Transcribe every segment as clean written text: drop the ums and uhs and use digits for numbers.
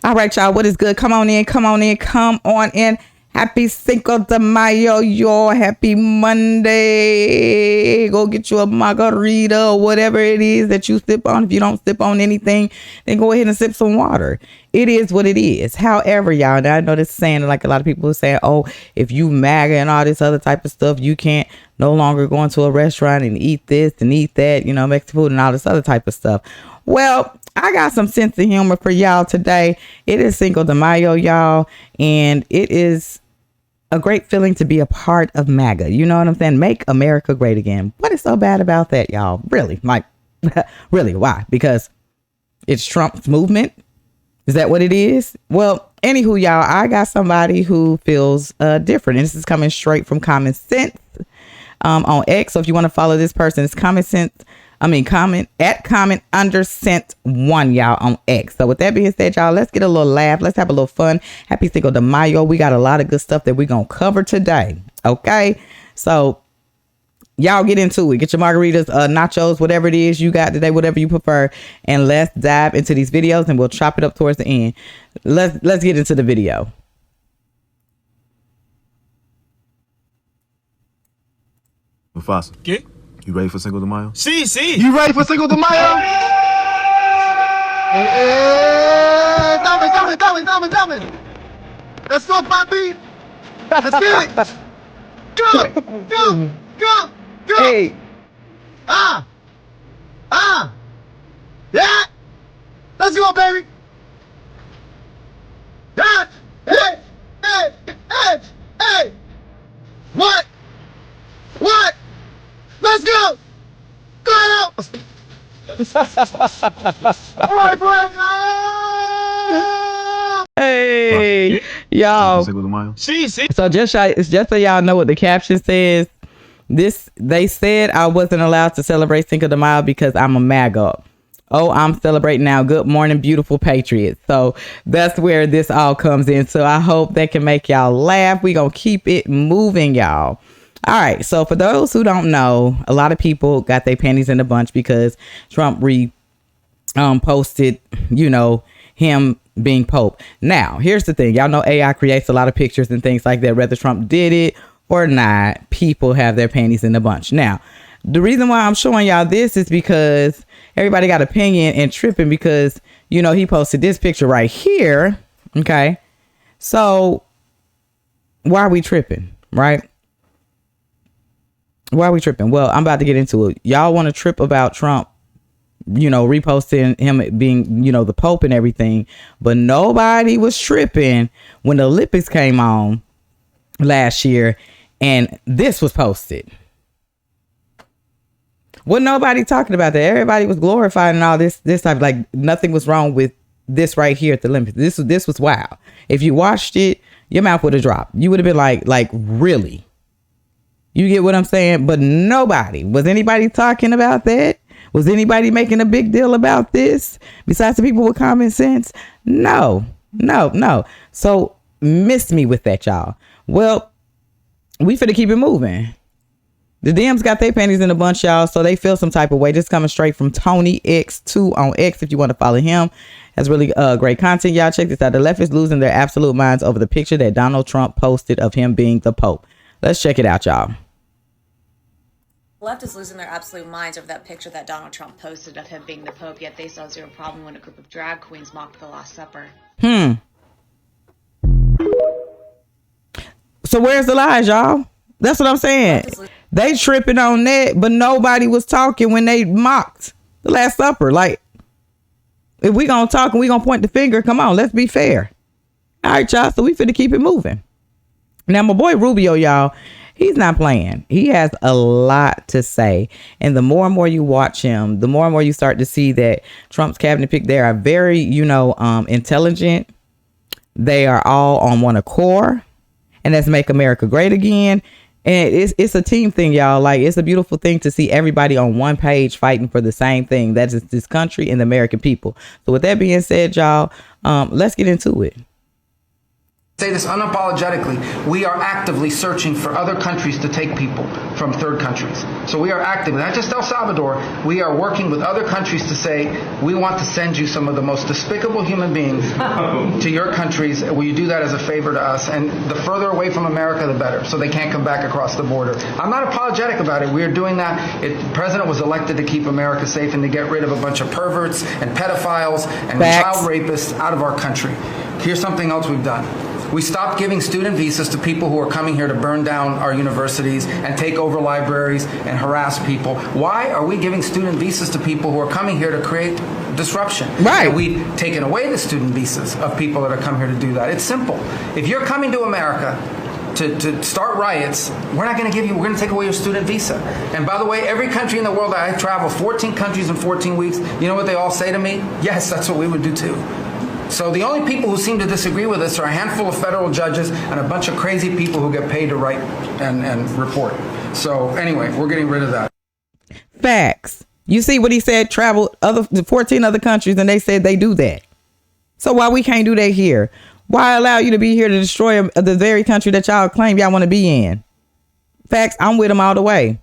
All right, y'all. What is good? Come on in. Come on in. Come on in. Happy Cinco de Mayo, y'all. Happy Monday. Go get you a margarita or whatever it is that you sip on. If you don't sip on anything, then go ahead and sip some water. It is what it is. However, y'all, now I know this saying, like a lot of people are saying, oh, if you MAGA and all this other type of stuff, you can't no longer go into a restaurant and eat this and eat that, you know, Mexican food and all this other type of stuff. Well, I got some sense of humor for y'all today. It is Cinco de Mayo, y'all, and it is a great feeling to be a part of MAGA. You know what I'm saying? Make America great again. What is so bad about that, y'all? Really? Like, really? Why? Because it's Trump's movement? Is that what it is? Well, anywho, y'all, I got somebody who feels different. And this is coming straight from Common Sense on X. So if you want to follow this person, it's comment at comment_sense1, y'all, on X. So with that being said, y'all, let's get a little laugh. Let's have a little fun. Happy Cinco de Mayo. We got a lot of good stuff that we're going to cover today. Okay. So y'all get into it. Get your margaritas, nachos, whatever it is you got today, whatever you prefer. And let's dive into these videos and we'll chop it up towards the end. Let's get into the video. Mufasa. ¿Qué? You ready for Cinco de Mayo? Sí, sí. You ready for Cinco de Mayo? Dame. Let's go, papi. Let's get it. Go. Hey. Yeah. Let's go, baby. Yeah. Hey. What? Let's go. Go. All right, boy. Hey, y'all. Cinco de Mayo. Sí, sí. So just so y'all know what the caption says. They said I wasn't allowed to celebrate Cinco de Mayo because I'm a MAGA. Oh, I'm celebrating now. Good morning, beautiful patriots. So that's where this all comes in. So I hope that can make y'all laugh. We gonna keep it moving, y'all. All right. So for those who don't know, a lot of people got their panties in a bunch because Trump posted, you know, him being Pope. Now, here's the thing. Y'all know AI creates a lot of pictures and things like that. Whether Trump did it or not, people have their panties in a bunch. Now, the reason why I'm showing y'all this is because everybody got opinion and tripping because, you know, he posted this picture right here. Okay. So why are we tripping? Right? Why are we tripping? Well, I'm about to get into it. Y'all want to trip about Trump, you know, reposting him being, you know, the Pope and everything. But nobody was tripping when the Olympics came on last year and this was posted. Wasn't nobody talking about that. Everybody was glorifying and all this type. Like nothing was wrong with this right here at the Olympics. This was wild. If you watched it, your mouth would have dropped. You would have been like, really? You get what I'm saying? But was anybody talking about that? Was anybody making a big deal about this besides the people with common sense? No. So miss me with that, y'all. Well, we finna keep it moving. The DMs got their panties in a bunch, y'all, so they feel some type of way. This coming straight from Tony X2 on X. If you want to follow him, that's really great content. Y'all check this out. The left is losing their absolute minds over the picture that Donald Trump posted of him being the Pope. Let's check it out, y'all. Left is losing their absolute minds over that picture that Donald Trump posted of him being the Pope, yet they saw zero problem when a group of drag queens mocked the Last Supper. So where's the lies, y'all? That's what I'm saying. They tripping on that, but nobody was talking when they mocked the Last Supper. Like, if we gonna talk and we gonna point the finger, come on, let's be fair. All right, y'all, so we finna keep it moving. Now, my boy Rubio, y'all, he's not playing. He has a lot to say. And the more and more you watch him, the more and more you start to see that Trump's cabinet pick, they are very, you know, intelligent. They are all on one accord. And that's Make America Great Again. And it's a team thing, y'all. Like, it's a beautiful thing to see everybody on one page fighting for the same thing. That is this country and the American people. So with that being said, y'all, let's get into it. Say this unapologetically, we are actively searching for other countries to take people from third countries. So we are actively, not just El Salvador, we are working with other countries to say, we want to send you some of the most despicable human beings to your countries. Will you do that as a favor to us? And the further away from America, the better, so they can't come back across the border. I'm not apologetic about it. We are doing that. The president was elected to keep America safe and to get rid of a bunch of perverts and pedophiles and child rapists out of our country. Here's something else we've done. We stopped giving student visas to people who are coming here to burn down our universities and take over libraries and harass people. Why are we giving student visas to people who are coming here to create disruption? Right. And we've taken away the student visas of people that are coming here to do that. It's simple. If you're coming to America to start riots, we're not going to give you, we're going to take away your student visa. And by the way, every country in the world that I travel, 14 countries in 14 weeks, you know what they all say to me? Yes, that's what we would do too. So the only people who seem to disagree with us are a handful of federal judges and a bunch of crazy people who get paid to write and report. So anyway, we're getting rid of that. Facts. You see what he said, travel the 14 other countries, and they said they do that. So why we can't do that here? Why allow you to be here to destroy the very country that y'all claim y'all want to be in? Facts, I'm with them all the way.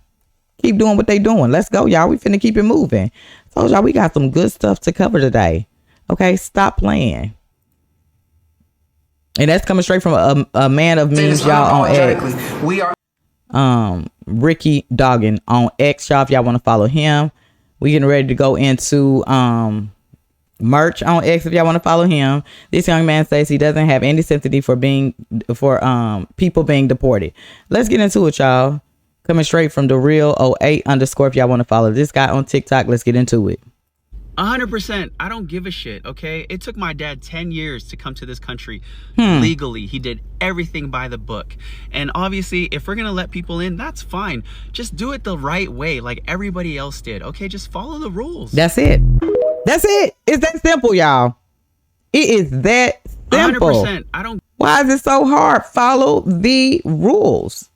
Keep doing what they doing. Let's go, y'all. We finna keep it moving. Told y'all we got some good stuff to cover today. Okay, stop playing. And that's coming straight from a man of means, y'all, on X. We are Ricky Doggin on X, y'all, if y'all want to follow him. We getting ready to go into merch on X if y'all want to follow him. This young man says he doesn't have any sympathy for people being deported. Let's get into it, y'all. Coming straight from the real 08 _ if y'all want to follow this guy on TikTok. Let's get into it. 100%. I don't give a shit, okay? It took my dad 10 years to come to this country legally. He did everything by the book. And obviously, if we're going to let people in, that's fine. Just do it the right way, like everybody else did, okay? Just follow the rules. That's it. That's it. It's that simple, y'all. It is that simple. 100%. I don't. Why is it so hard? Follow the rules.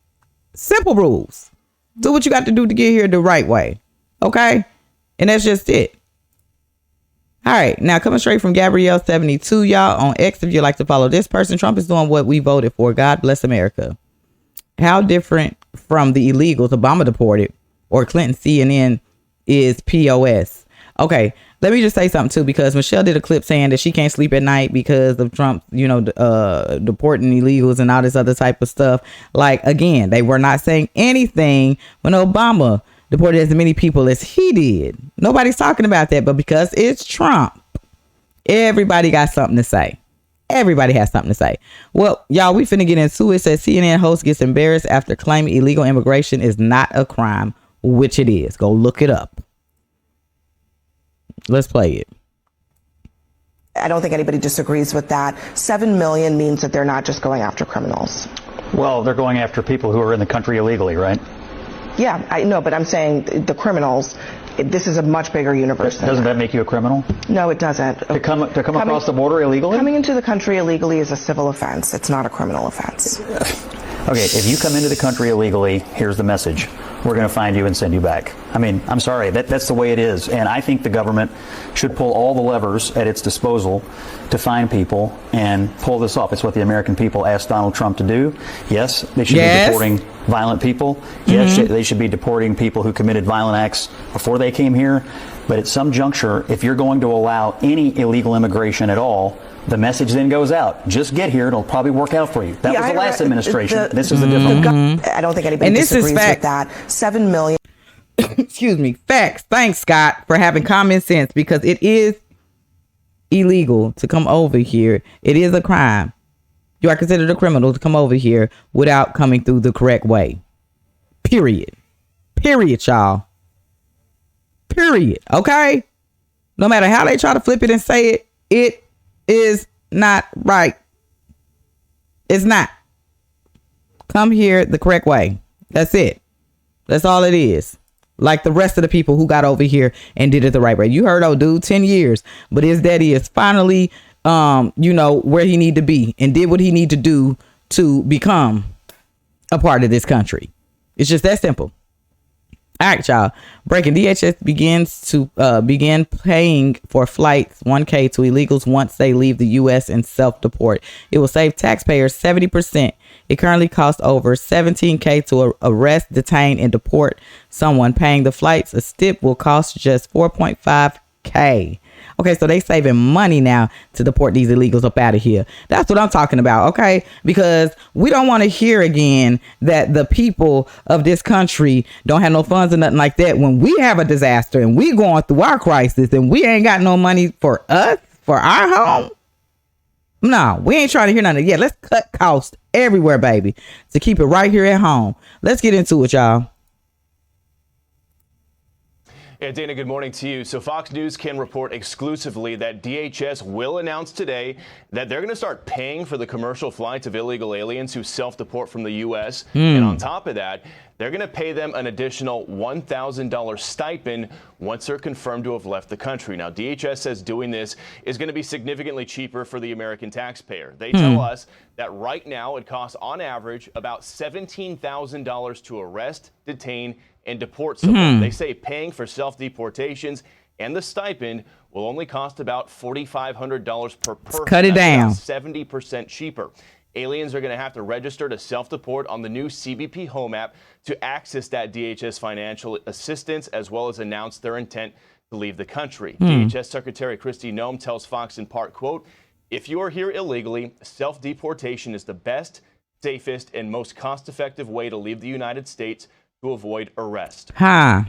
Simple rules. Do what you got to do to get here the right way, okay? And that's just it. All right, now coming straight from Gabrielle72, y'all, on X, if you like to follow this person. Trump is doing what we voted for. God bless America. How different from the illegals Obama deported or Clinton CNN is POS. Okay, let me just say something too, because Michelle did a clip saying that she can't sleep at night because of Trump, deporting illegals and all this other type of stuff. Like, again, they were not saying anything when Obama deported as many people as he did. Nobody's talking about that, but because it's Trump, everybody got something to say. Everybody has something to say. Well, y'all, we finna get into it. Says CNN host gets embarrassed after claiming illegal immigration is not a crime, which it is. Go look it up. Let's play it. I don't think anybody disagrees with that. 7 million means that they're not just going after criminals. Well, they're going after people who are in the country illegally, right? Yeah, I know, but I'm saying the criminals, this is a much bigger universe. Doesn't that make you a criminal? No, it doesn't. To come across the border illegally? Coming into the country illegally is a civil offense. It's not a criminal offense. Okay, if you come into the country illegally, here's the message. We're going to find you and send you back. I mean, I'm sorry, that's the way it is. And I think the government should pull all the levers at its disposal to find people and pull this off. It's what the American people asked Donald Trump to do. Yes, they should be deporting violent people. Yes, they should be deporting people who committed violent acts before they came here. But at some juncture, if you're going to allow any illegal immigration at all, the message then goes out. Just get here. It'll probably work out for you. That was the last administration. This is the difference. I don't think anybody disagrees with that. 7 million. Excuse me. Facts. Thanks, Scott, for having common sense, because it is illegal to come over here. It is a crime. You are considered a criminal to come over here without coming through the correct way. Period. Period, y'all. Period. Okay? No matter how they try to flip it and say it, it is not right. It's not. Come here the correct way. That's it. That's all it is. Like the rest of the people who got over here and did it the right way. You heard old dude, 10 years, but his daddy is finally, where he need to be and did what he need to do to become a part of this country. It's just that simple. All right, y'all. Breaking. DHS begin paying for flights 1K to illegals once they leave the U.S. and self-deport. It will save taxpayers 70%. It currently costs over 17K to arrest, detain, and deport someone. Paying the flights a stip will cost just 4.5K. Okay, so they saving money now to deport these illegals up out of here. That's what I'm talking about, okay? Because we don't want to hear again that the people of this country don't have no funds or nothing like that when we have a disaster and we going through our crisis and we ain't got no money for us, for our home. No, we ain't trying to hear none of that. Yeah, let's cut costs everywhere, baby, to keep it right here at home. Let's get into it, y'all. Yeah, Dana, good morning to you. So Fox News can report exclusively that DHS will announce today that they're going to start paying for the commercial flights of illegal aliens who self-deport from the U.S. And on top of that, they're going to pay them an additional $1,000 stipend once they're confirmed to have left the country. Now, DHS says doing this is going to be significantly cheaper for the American taxpayer. They tell us that right now it costs on average about $17,000 to arrest, detain, and deport someone. They say paying for self-deportations and the stipend will only cost about $4,500 per person. Cut it down. 70% cheaper. Aliens are going to have to register to self-deport on the new CBP Home app to access that DHS financial assistance, as well as announce their intent to leave the country. DHS Secretary Kristi Noem tells Fox in part, quote, "If you are here illegally, self-deportation is the best, safest, and most cost-effective way to leave the United States to avoid arrest."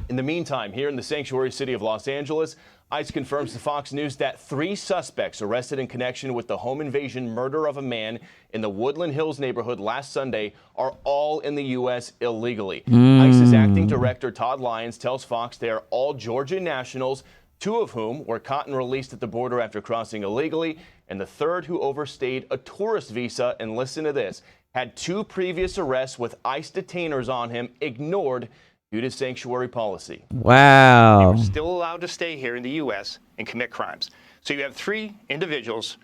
In the meantime, here in the sanctuary city of Los Angeles, ICE confirms to Fox News that 3 suspects arrested in connection with the home invasion murder of a man in the Woodland Hills neighborhood last Sunday are all in the U.S. illegally. ICE's acting director, Todd Lyons, tells Fox they are all Georgian nationals, 2 of whom were caught and released at the border after crossing illegally, and the third, who overstayed a tourist visa, and listen to this, had 2 previous arrests with ICE detainers on him ignored due to sanctuary policy. Wow. They were still allowed to stay here in the U.S. and commit crimes. So you have 3 individuals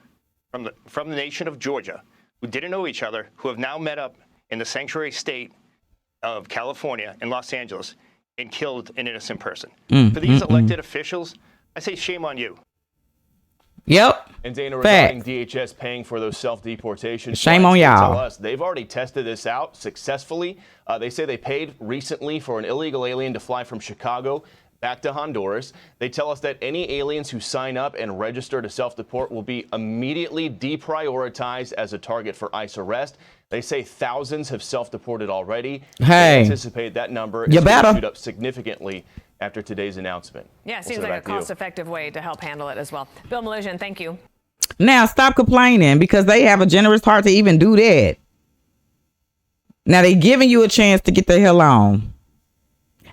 from the nation of Georgia who didn't know each other, who have now met up in the sanctuary state of California in Los Angeles and killed an innocent person. For these elected officials, I say shame on you. Yep. And Dana, regarding DHS paying for those self-deportation, shame on y'all. Tell us they've already tested this out successfully. They say they paid recently for an illegal alien to fly from Chicago back to Honduras. They tell us that any aliens who sign up and register to self-deport will be immediately deprioritized as a target for ICE arrest. They say thousands have self-deported already. They anticipate that number is going to shoot up significantly after today's announcement. Yeah, it seems like a cost-effective way to help handle it as well. Bill Melugin, thank you. Now, stop complaining, because they have a generous heart to even do that. Now, they giving you a chance to get the hell on.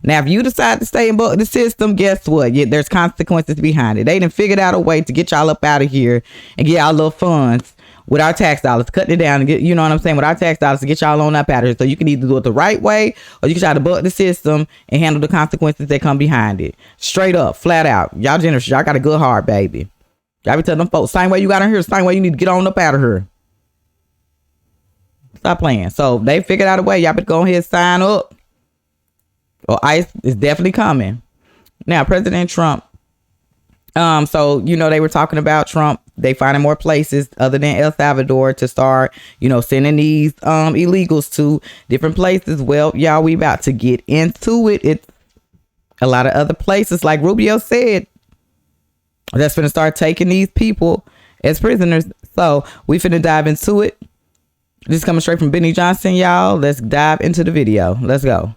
Now, if you decide to stay in the system, guess what? There's consequences behind it. They done figured out a way to get y'all up out of here and get y'all little funds with our tax dollars, cutting it down and get, you know what I'm saying, with our tax dollars to get y'all on up out of here. So you can either do it the right way, or you can try to buck the system and handle the consequences that come behind it. Straight up, flat out. Y'all generous. Y'all got a good heart, baby. Y'all be telling them folks, same way you got in here, same way you need to get on up out of here. Stop playing. So they figured out a way. Y'all better go ahead and sign up. Well, ICE is definitely coming. Now, President Trump. So, you know, they were talking about Trump. They finding more places other than El Salvador to start, you know, sending these illegals to different places. Well, y'all, we about to get into it. It's a lot of other places, like Rubio said, that's going to start taking these people as prisoners. So we finna dive into it. This is coming straight from Benny Johnson, y'all. Let's dive into the video. Let's go.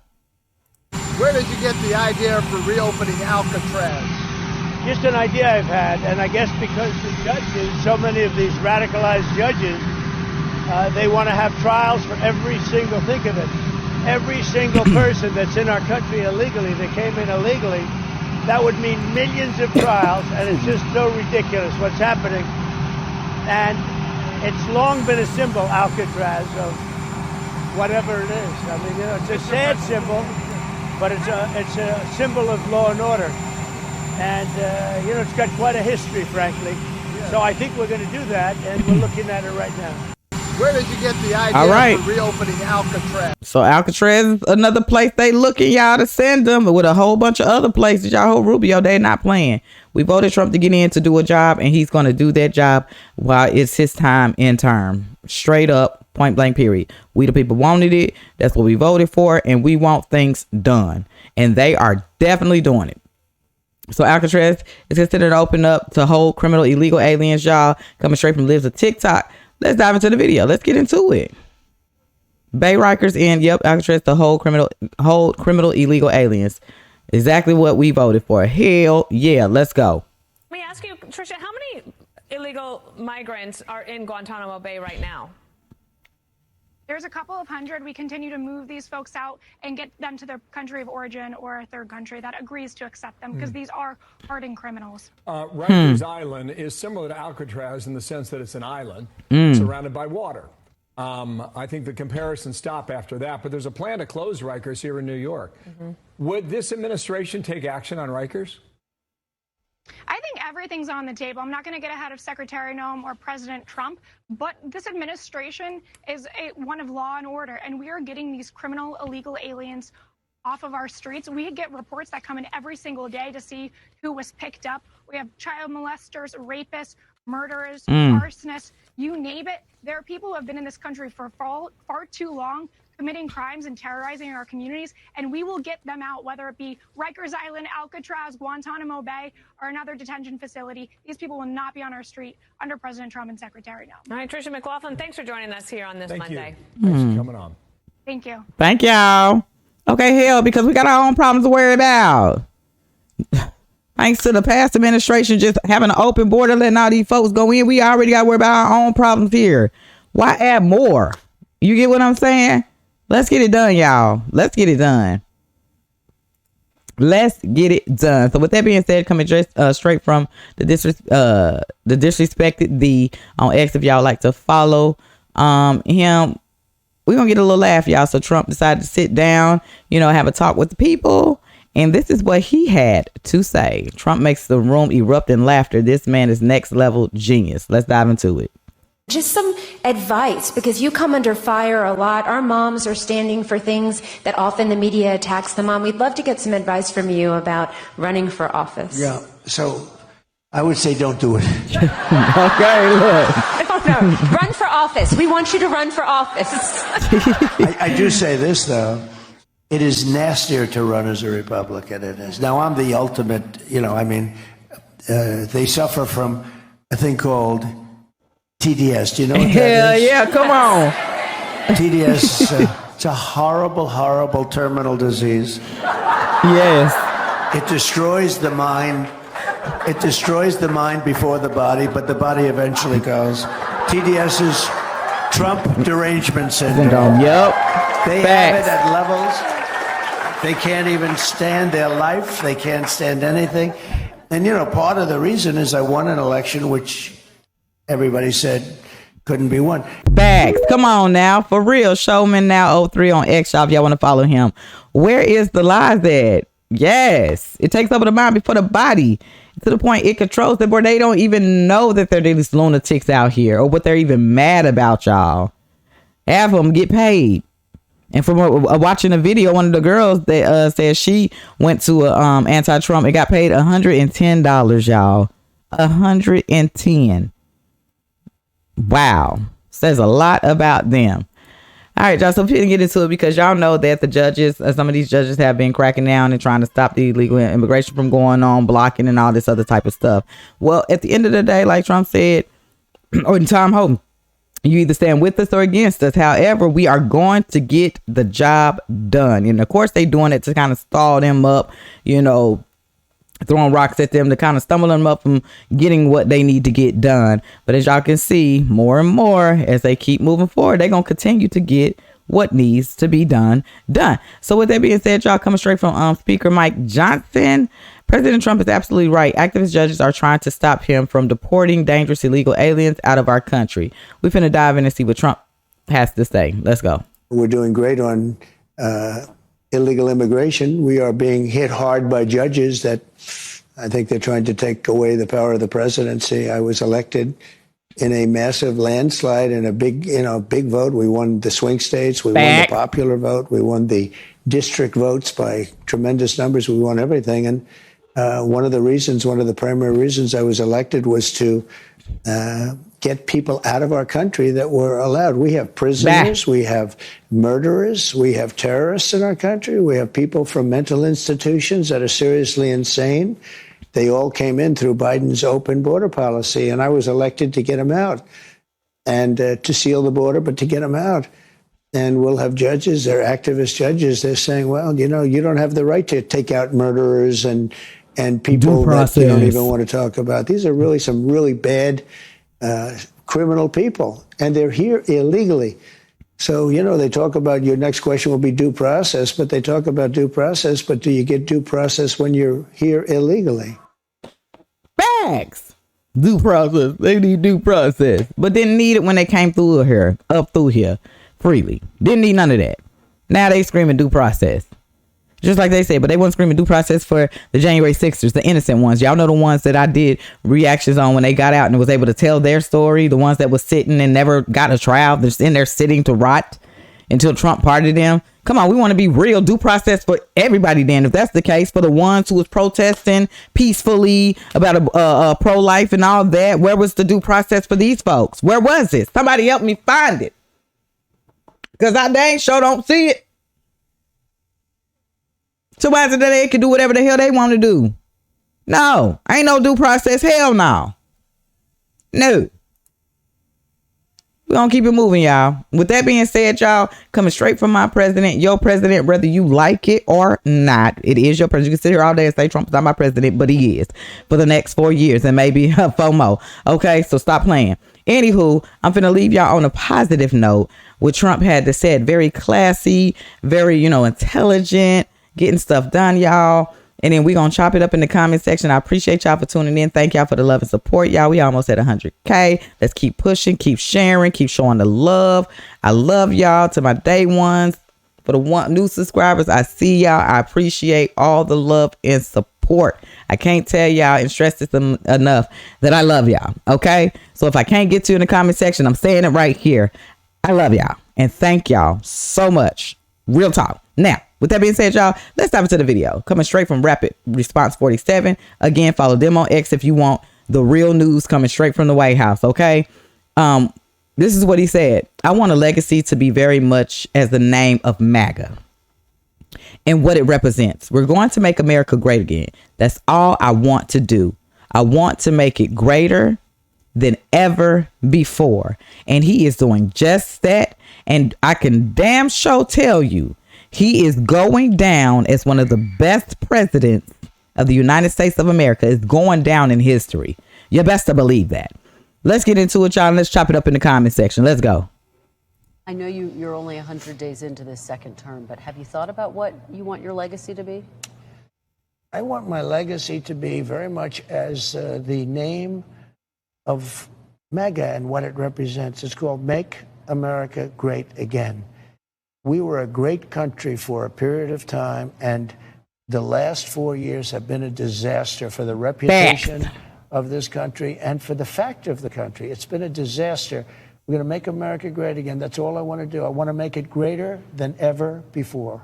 Where did you get the idea for reopening Alcatraz? Just an idea I've had, and I guess because the judges, so many of these radicalized judges, they want to have trials for every single, think of it, every single person that's in our country illegally, that came in illegally. That would mean millions of trials, and it's just so ridiculous what's happening. And it's long been a symbol, Alcatraz, of whatever it is. I mean, you know, it's a sad symbol, but it's a symbol of law and order. And, you know, it's got quite a history, frankly. So I think we're going to do that, and we're looking at it right now. Where did you get the idea All right. for reopening Alcatraz? So Alcatraz is another place they looking y'all to send them, with a whole bunch of other places. Y'all, whole Rubio, they not playing. We voted Trump to get in to do a job, and he's going to do that job while it's his time in term. Straight up, point blank, period. We the people wanted it. That's what we voted for, and we want things done. And they are definitely doing it. So Alcatraz is considered open up to hold criminal illegal aliens, y'all. Coming straight from Lives of TikTok. Let's dive into the video. Let's get into it. Bay Rikers in, Alcatraz to hold criminal illegal aliens. Exactly what we voted for. Hell yeah, let's go. Let me ask you, Tricia, how many illegal migrants are in Guantanamo Bay right now? There's a couple of hundred. We continue to move these folks out and get them to their country of origin or a third country that agrees to accept them, because these are hardened criminals. Rikers Island is similar to Alcatraz in the sense that it's an island surrounded by water. I think the comparisons stop after that, but there's a plan to close Rikers here in New York. Would this administration take action on Rikers? I think everything's on the table. I'm not going to get ahead of Secretary Noem or President Trump, but this administration is one of law and order, and we are getting these criminal illegal aliens off of our streets. We get reports that come in every single day to see who was picked up. We have child molesters, rapists, murderers, arsonists, you name it. There are people who have been in this country for far too long, committing crimes and terrorizing our communities, and we will get them out, whether it be Rikers Island, Alcatraz, Guantanamo Bay, or another detention facility. These people will not be on our street under President Trump and Secretary Noem. All right, Tricia McLaughlin, thanks for joining us here on this Monday. Thanks for coming on. Thank you. Thank y'all. Okay, hell, because we got our own problems to worry about. Thanks to the past administration just having an open border, letting all these folks go in, we already got to worry about our own problems here. Why add more? You get what I'm saying? Let's get it done, y'all. Let's get it done. Let's get it done. So with that being said, coming straight from the disrespected the on X, if y'all like to follow him, we're gonna get a little laugh, y'all. So Trump decided to sit down, have a talk with the people, and this is what he had to say. Trump makes the room erupt in laughter. This man is next level genius. Let's dive into it. Just some advice, because you come under fire a lot. Our moms are standing for things that often the media attacks them on. We'd love to get some advice from you about running for office. Yeah, so I would say don't do it. Okay, look. No, run for office. We want you to run for office. I do say this, though. It is nastier to run as a Republican than it is. Now, I'm the ultimate, they suffer from a thing called TDS. Do you know what that is? Yeah, come on. TDS, it's a horrible, horrible terminal disease. Yes. It destroys the mind. It destroys the mind before the body, but the body eventually goes. TDS is Trump derangement syndrome. Yep. They have it at levels. They can't even stand their life. They can't stand anything. And, part of the reason is I won an election which everybody said couldn't be won. Facts. Come on now. For real. Showman now 03 on X Shop. Y'all want to follow him. Where is the lies at? Yes. It takes over the mind before the body. To the point it controls them, where they don't even know that they're these lunatics out here or what they're even mad about, y'all. Half of them get paid. And from watching a video, one of the girls that said she went to a anti-Trump and got paid $110, y'all. $110. Wow. Says a lot about them. All right, y'all. So we didn't get into it because y'all know that the judges, some of these judges have been cracking down and trying to stop the illegal immigration from going on, blocking and all this other type of stuff. Well, at the end of the day, like Trump said, or Tom Hogan, you either stand with us or against us. However, we are going to get the job done. And of course, they doing it to kind of stall them up, throwing rocks at them to kind of stumble them up from getting what they need to get done. But as y'all can see, more and more as they keep moving forward, they're going to continue to get what needs to be done. So with that being said, y'all, coming straight from Speaker Mike Johnson, President Trump is absolutely right. Activist judges are trying to stop him from deporting dangerous illegal aliens out of our country. We're finna dive in and see what Trump has to say. Let's go. We're doing great on illegal immigration. We are being hit hard by judges that I think they're trying to take away the power of the presidency. I was elected in a massive landslide in a big vote. We won the swing states. We won the popular vote. We won the district votes by tremendous numbers. We won everything. And one of the primary reasons I was elected was to get people out of our country that were allowed. We have prisoners, we have murderers, we have terrorists in our country, we have people from mental institutions that are seriously insane. They all came in through Biden's open border policy, and I was elected to get them out and to seal the border, but to get them out. And we'll have judges, they're activist judges, they're saying, well, you don't have the right to take out murderers and people that you don't even want to talk about. These are really some really bad criminal people, and they're here illegally. So, they talk about your next question will be due process, but they talk about due process, but do you get due process when you're here illegally? Facts. Due process. They need due process, but didn't need it when they came up through here freely. Didn't need none of that. Now they screaming due process. Just like they said, but they weren't screaming due process for the January 6ers, the innocent ones. Y'all know the ones that I did reactions on when they got out and was able to tell their story. The ones that was sitting and never got a trial. They're in there sitting to rot until Trump pardoned them. Come on, we want to be real. Due process for everybody then. If that's the case, for the ones who was protesting peacefully about pro-life and all that, where was the due process for these folks? Where was it? Somebody help me find it. Because I dang sure don't see it. So why is it that they can do whatever the hell they want to do? No, ain't no due process. Hell no. No. We're going to keep it moving, y'all. With that being said, y'all, coming straight from my president, your president, whether you like it or not, it is your president. You can sit here all day and say Trump's not my president, but he is for the next 4 years and maybe 4 more. Okay, so stop playing. Anywho, I'm finna leave y'all on a positive note. What Trump had to say, very classy, very, intelligent, getting stuff done, y'all. And then we're going to chop it up in the comment section. I appreciate y'all for tuning in. Thank y'all for the love and support, y'all. We almost at 100K. Let's keep pushing, keep sharing, keep showing the love. I love y'all. To my day ones, for the new subscribers, I see y'all. I appreciate all the love and support. I can't tell y'all and stress this enough that I love y'all. Okay? So if I can't get to you in the comment section, I'm saying it right here. I love y'all. And thank y'all so much. Real talk. Now, with that being said, y'all, let's dive into the video. Coming straight from Rapid Response 47. Again, follow them on X if you want the real news coming straight from the White House, okay? This is what he said. I want a legacy to be very much as the name of MAGA and what it represents. We're going to make America great again. That's all I want to do. I want to make it greater than ever before. And he is doing just that. And I can damn sure tell you, he is going down as one of the best presidents of the United States of America. Is going down in history. You best to believe that. Let's get into it, y'all. And let's chop it up in the comment section. Let's go. I know you're only 100 days into this second term, but have you thought about what you want your legacy to be? I want my legacy to be very much as the name of MAGA and what it represents. It's called Make America Great Again. We were a great country for a period of time, and the last 4 years have been a disaster for the reputation of this country and for the fact of the country. It's been a disaster. We're going to make America great again. That's all I want to do. I want to make it greater than ever before.